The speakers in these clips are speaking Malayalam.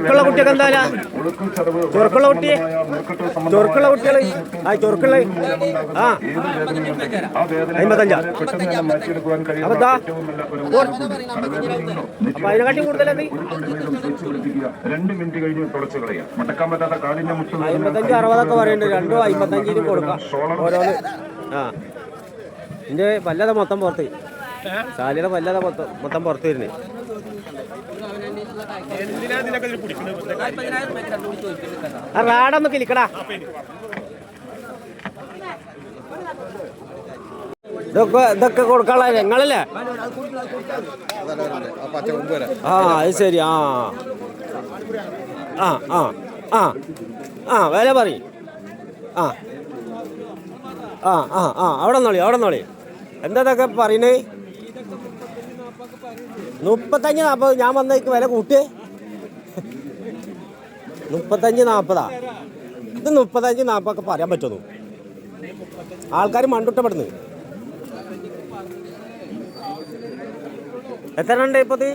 ചൊറുക്കുള്ള കുട്ടിയൊക്കെ എന്തായാലും ചൊറുക്കുള്ള കുട്ടി ചൊറുക്കുള്ള കുട്ടികൾ ആ ചൊറുക്കുള്ള ആ 55. അപ്പൊ അപ്പൊ അതിനെക്കാട്ടി കൂടുതലത് 55, 60 പറയുന്നുണ്ട്. 2 55 കൊടുക്കാം ഓരോന്ന്. ആ എന്റെ വല്ലത മൊത്തം പുറത്ത് ശാലിയുടെ വല്ലത മൊത്തം പുറത്ത് വരുന്നേ. ആ റാഡൊന്ന് കിളിക്കടാ. ഇതൊക്കെ കൊടുക്കാനുള്ള ഞങ്ങളല്ലേ? ആ അത് ശരി. ആ ആ ആ ആ ആ വില പറയും. ആ ആ ആ ആ അവിടെ നോളി എന്താ ഇതൊക്കെ പറയണേ? 35, 40. ഞാൻ വന്നേക്ക് വില കൂട്ടിയേ. 35, 40. ഇത് 35, 40 ഒക്കെ പറയാൻ പറ്റുമോ? ആൾക്കാർ മണ്ടുട്ടപ്പെടുന്നു. എത്ര ഉണ്ട് ഇപ്പത്?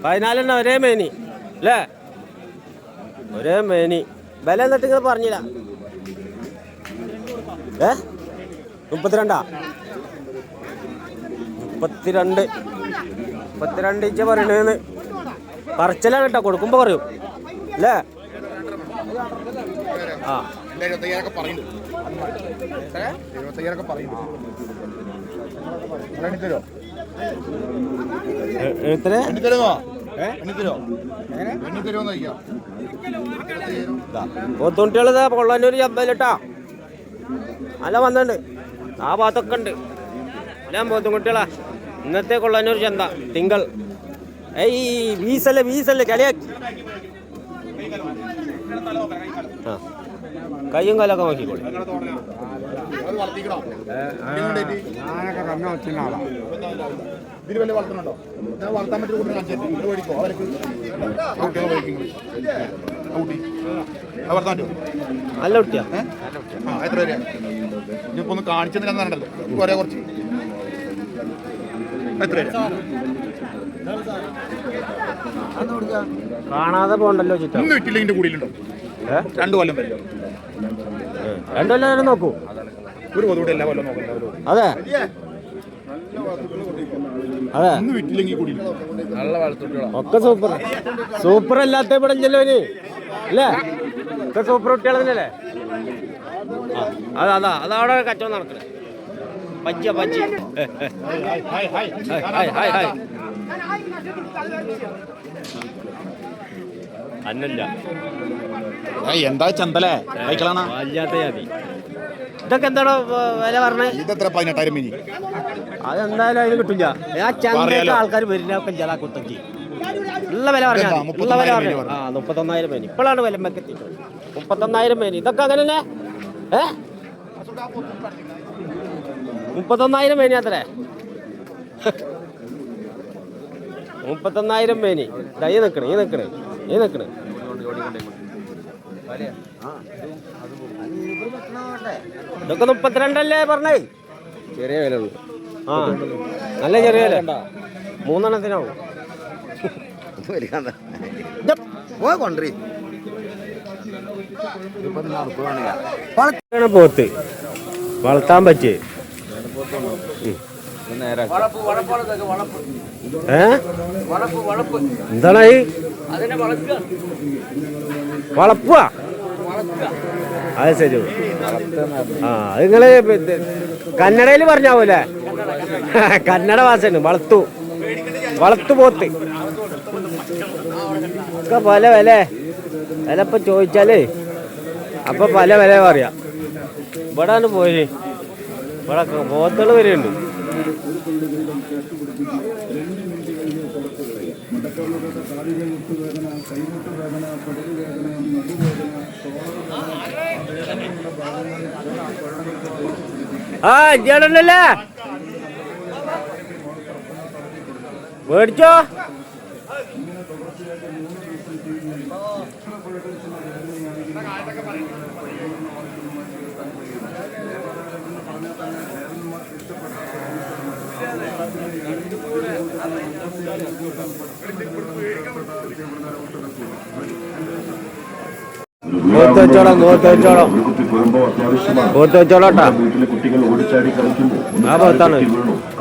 14 ഒരേ മേനി അല്ലേ? ഒരേ മേനി. വില എന്നിട്ട് നിങ്ങൾ പറഞ്ഞില്ല. 32. 32 ഇഞ്ച് പറയണേന്ന്. പറച്ചലാണ് കേട്ടോ, കൊടുക്കുമ്പോ പറയും അല്ലേ? ആ പോത്തുകുട്ടികളിതാ കൊള്ളാനൊരു ചന്തയിലിട്ടാ നല്ല വന്നിട്ടുണ്ട്. ആ ഭാഗത്തൊക്കെ ഉണ്ട്. ഞാൻ പോത്തുകുട്ടികളാ ഇന്നത്തെ കൊള്ളാനൊരു ചന്ത. തിങ്കൾ വീസല്ലേ കളിയാക്കി. ആ കയ്യും കാലൊക്കെ നോക്കിക്കോളി. നല്ല കുട്ടിയാ. ഒന്ന് കാണിച്ചെന്നില്ലല്ലോ ഒരേ കുറച്ച്. കാണാതെ പോണ്ടല്ലോ. ഒന്ന് വിറ്റില്ലെങ്കിൽ കൂടിയിലുണ്ടോ? 2 കൊല്ലം വരെ. 2 കൊല്ലം വരെ നോക്കൂ. ഒരു കൊതുകൂടെ എല്ലാ കൊല്ലം നോക്കല്ലോ. അതെ അതെ ഒന്ന് വിറ്റില്ലെങ്കിൽ കൂടി ഒക്കെ സൂപ്പർ അല്ലാത്ത ഇവിടെ ഇല്ലല്ലോ ഇനി അല്ലേ? ഒക്കെ സൂപ്പർ കുട്ടികൾ തന്നെയല്ലേ? അതവിടെ കച്ചവടം നടക്കണേ. പജ്ജി അന്നല്ല എന്താ ചന്തലേ വല്ലാത്ത ജാതി. ഇതൊക്കെ എന്താണോ വില പറഞ്ഞത്? 18,000 മിനി. അതെന്തായാലും അതിന് കിട്ടില്ല. ആ ചന്തയൊക്കെ ആൾക്കാർ വരില്ല. കുത്തഞ്ചി ഉള്ള വില പറഞ്ഞാൽ 31,000 മേനി. ഇപ്പോഴാണ് വില മെക്കെത്തി 31,000 മേനി. ഇതൊക്കെ അങ്ങനല്ലേ? 31,000 മേനി അത്രേ. 31,000 മേനി. ഈ നിൽക്കണേ ഇതൊക്കെ 32 അല്ലേ പറഞ്ഞേ? ചെറിയ വില ഉള്ളു. ആ നല്ല ചെറിയ വില. 3 എണ്ണത്തിനാവും. പോത്ത് വളർത്താൻ പറ്റിയേ. എന്താണ് വളപ്പുവാ? അത് ശരി. ആ അത് നിങ്ങള് കന്നഡയിൽ പറഞ്ഞാവൂലേ? കന്നഡ ഭാഷയാണ്. വളർത്തു പോത്ത് ഒക്കെ പല വില ഇപ്പൊ ചോദിച്ചാലേ അപ്പൊ പല വില പറയാം. ഇവിടെ പോയി ഇവിടെ പോത്തുകൾ വരുന്നുണ്ട്. ആ ചേട്ടനല്ലേ മേടിച്ചോ? വെച്ചോളാം വീട്ടിലെ കുട്ടികൾ ഓടിച്ചാടി കളിക്കുമ്പോൾ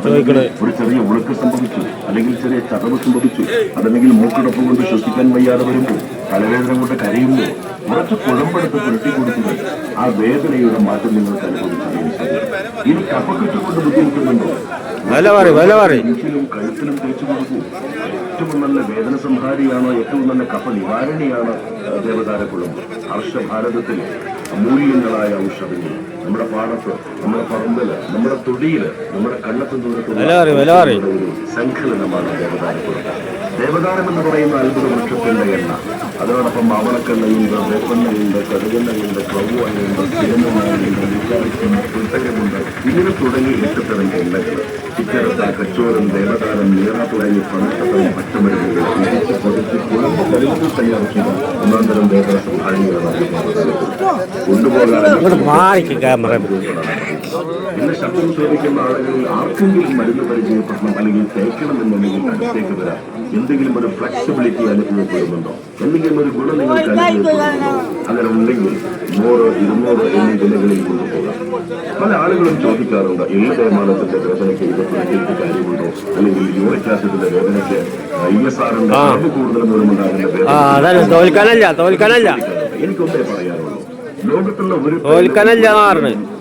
ചോദിക്കണേ ഒരു ചെറിയ ഉളുക്ക് സംഭവിച്ചു, അല്ലെങ്കിൽ ചെറിയ ചതവ് സംഭവിച്ചു, അതല്ലെങ്കിൽ മൂക്കിടപ്പ് കൊണ്ട് ശ്വസിക്കാൻ വയ്യാതെ വരുമ്പോൾ, തലവേദന കൊണ്ട് കരയുമ്പോൾ കുറച്ച് കുഴമ്പെടുത്ത് പുരട്ടി കൊടുക്കുന്നത് ആ വേദനയുടെ മാറ്റം നിങ്ങൾക്ക് അനുഭവിച്ചറിയാൻ സാധിക്കും. ഇനി കഫക്കെട്ട് കൊണ്ട് ബുദ്ധിമുട്ടുന്നുണ്ടോ? കഴുത്തിലും തേച്ചു കൊടുക്കൂ. ഏറ്റവും നല്ല വേദന സംഹാരിയാണോ, ഏറ്റവും നല്ല കഫ നിവാരണിയാണ് ദേവതാരക്കുളം. ഹർഷഭാരതത്തിൽ അമൂല്യങ്ങളായ ഔഷധങ്ങൾ നമ്മുടെ പാടത്ത്, നമ്മുടെ പറമ്പില്, നമ്മുടെ തൊടിയില്, നമ്മുടെ കണ്ണത്തും ദൂരത്തുള്ള ഒരു സങ്കലനമാണ് ദേവതാരക്കുളം. ദേവതാരം എന്ന് പറയുന്ന അത്ഭുത വൃക്ഷത്തിന്റെ എണ്ണ, അതോടൊപ്പം മാവളക്കെണ്ണയുണ്ട്, വേപ്പെണ്ണയുണ്ട്, കടുകെണ്ണയുണ്ട്, ക്ലൗവായുണ്ട്, തിരുനെണ്ണയുണ്ട്, പുൽത്തകമുണ്ട്, ഇങ്ങനെ തുടങ്ങി 8 തരം എണ്ണകൾ. ചിക്കരത്ത, കച്ചോറും, ദേവതാരം, നീറ തുടങ്ങി 18 പച്ചമരുന്നുകൾ ഇടിച്ച് പൊതിച്ച് കുളമ്പ് കരുത്ത് തയ്യാർ ചെയ്ത ഒന്നാം തരം ദേവത സംഹാരികളാണ് കൊണ്ടുപോകാൻ. ഇന്ന് ശബ്ദം സേവിക്കുന്ന ആളുകളിൽ ആർക്കെങ്കിലും മരുന്ന് പരിചയപ്പെടണം, അല്ലെങ്കിൽ തേക്കണമെന്നുണ്ടെങ്കിൽ അടുത്തേക്ക് വരാം. എന്തെങ്കിലും ഒരു ഫ്ലെക്സിബിലിറ്റി അനുഭവപ്പെടുന്നുണ്ടോ, എന്തെങ്കിലും ഒരു ഗുണം നിങ്ങൾക്ക് അനുഭവപ്പെടുന്നുണ്ടോ? അങ്ങനെ ഉണ്ടെങ്കിൽ 100, 200 എന്നീ വിലകളിൽ കൊണ്ടുപോകാം. പല ആളുകളും ചോദിക്കാറുണ്ട്, എള്ള് തേയ്മാനത്തിന്റെ വേദനയ്ക്ക് ഇത് പുറത്തേക്ക് കാര്യമുണ്ടോ, അല്ലെങ്കിൽ യൂറിക് ആസിഡിന്റെ വേദനയ്ക്ക് ISRന്റെ അളവ് കൂടുതൽ മൂലമുണ്ടാകുന്ന വേദന. എനിക്കൊന്നേ പറയാനുള്ളൂ, ലോകത്തുള്ള ഒരു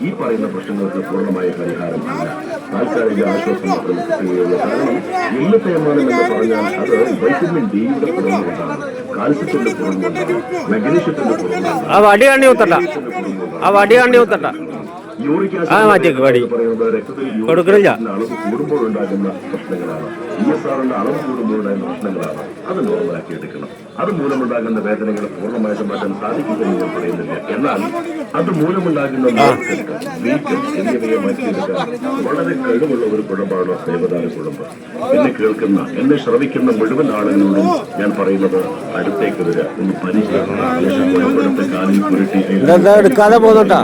ഈ പറയുന്ന പ്രശ്നങ്ങൾക്ക് പൂർണ്ണമായ പരിഹാരം അല്ല, താൽക്കാലിക ആശ്വാസം മാത്രമേ കിട്ടുകയുള്ളൂ. കാരണം എള്ള് തേയ്മാനം എന്ന് പറഞ്ഞാൽ അത് വൈറ്റമിൻ ഡിയുടെ കുറവുകൊണ്ടാണ്, കാൽസ്യത്തിന്റെ കുറവുകൊണ്ടാണ്, മഗ്നീഷ്യത്തിന്റെ കുറവുകൊണ്ടാണ്. യൂറിക് ആസിഡ് പറയുന്നത് രക്തത്തിൽ അളവ് കൂടുമ്പോഴുണ്ടാകുന്ന പ്രശ്നങ്ങളാണ്. ISRന്റെ അളവ് കൂടുമ്പോഴുണ്ടാകുന്ന പ്രശ്നങ്ങളാണ്. അത് നോർമലാക്കി എടുക്കണം. അത് മൂലമുണ്ടാകുന്ന വേദനകൾ പൂർണ്ണമായിട്ട് മാറ്റാൻ സാധിക്കുമെന്ന് ഞാൻ പറയുന്നില്ല. എന്നാൽ അത് മൂലമുണ്ടാകുന്ന വീക്കം എന്നിവയെ മാറ്റിയെടുക്കാൻ വളരെ കഴിവുള്ള ഒരു കുഴമ്പാണ് ദേവതാര കുഴമ്പ്. എന്നെ കേൾക്കുന്ന, എന്നെ ശ്രമിക്കുന്ന മുഴുവൻ ആളുകളോടും ഞാൻ പറയുന്നത്, അടുത്തേക്ക് വരിക, ഒന്ന് പരിചയം കുഴമ്പെടുത്ത് കാലിൽ പുരട്ടി എടുക്കാതെ പോകുന്നുണ്ടാ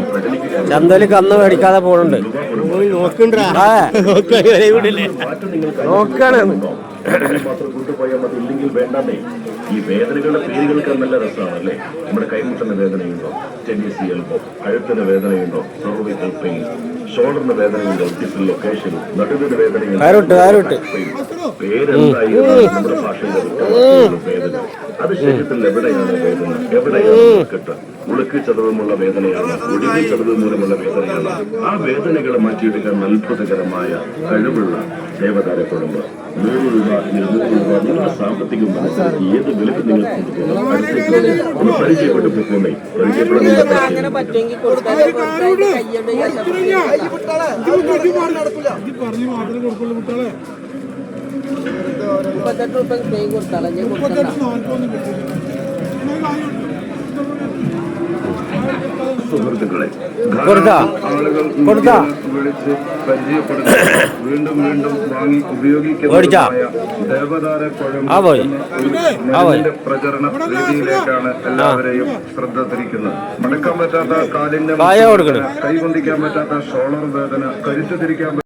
ചന്തല് കന്ന് മേടിക്കാതെ പോണുണ്ട്. മാത്രം കൊണ്ടുപോയാൽ മതി, ഇല്ലെങ്കിൽ വേണ്ടേ. ഈ വേദനകളുടെ പേരുകൾക്ക് നല്ല രസമാണല്ലേ. നമ്മുടെ കൈമുട്ടുന്ന വേദനയുണ്ടോ, ടെന്നീസ് എൽബോ, കഴുത്തിന് വേദനയുണ്ടോ, സെർവിക്കൽ പെയിൻ, ഷോൾഡറിന് വേദനയുണ്ടോ, ഡിഫിൽ ലൊക്കേഷൻ, നടുവിന് വേദനയുണ്ടോ, പേരെന്തായിരുന്നു നമ്മുടെ ഭാഷയുടെ വേദന. അത് ശരീരത്തിൽ എവിടെയാണ് വേദന, എവിടെയാണ് കെട്ട്, ഉളുക്ക് ചതവുമുള്ള വേദനയാണ്, ഒടിവ് ചതവ് മൂലമുള്ള വേദനയാണ്. ആ വേദനകളെ മാറ്റിയെടുക്കാൻ അത്ഭുതകരമായ കഴിവുള്ള ദേവതാര കുഴമ്പ്. 100 രൂപ, 200 രൂപ നിങ്ങളുടെ സാമ്പത്തികം മനസ്സിലാക്കി ഏത് വിലക്ക് നിങ്ങൾ കൊണ്ടുപോകണം. അടുത്തേക്ക് ഒന്ന് പരിചയപ്പെട്ട് പോയിക്കൊണ്ടേ. സുഹൃത്തുക്കളെ, ആളുകൾ വിളിച്ച് പരിചയപ്പെടുന്ന, വീണ്ടും വീണ്ടും വാങ്ങി ഉപയോഗിക്കുന്നതായ ദേവതാര കുഴമ്പ് പ്രചരണ രീതിയിലേക്കാണ് എല്ലാവരെയും ശ്രദ്ധ തിരിക്കുന്നത്. മടക്കാൻ പറ്റാത്ത കാലിന്റെ, കൈകൊണ്ടിക്കാൻ പറ്റാത്ത ഷോളർ വേദന, കരുത്ത് തിരിക്കാൻ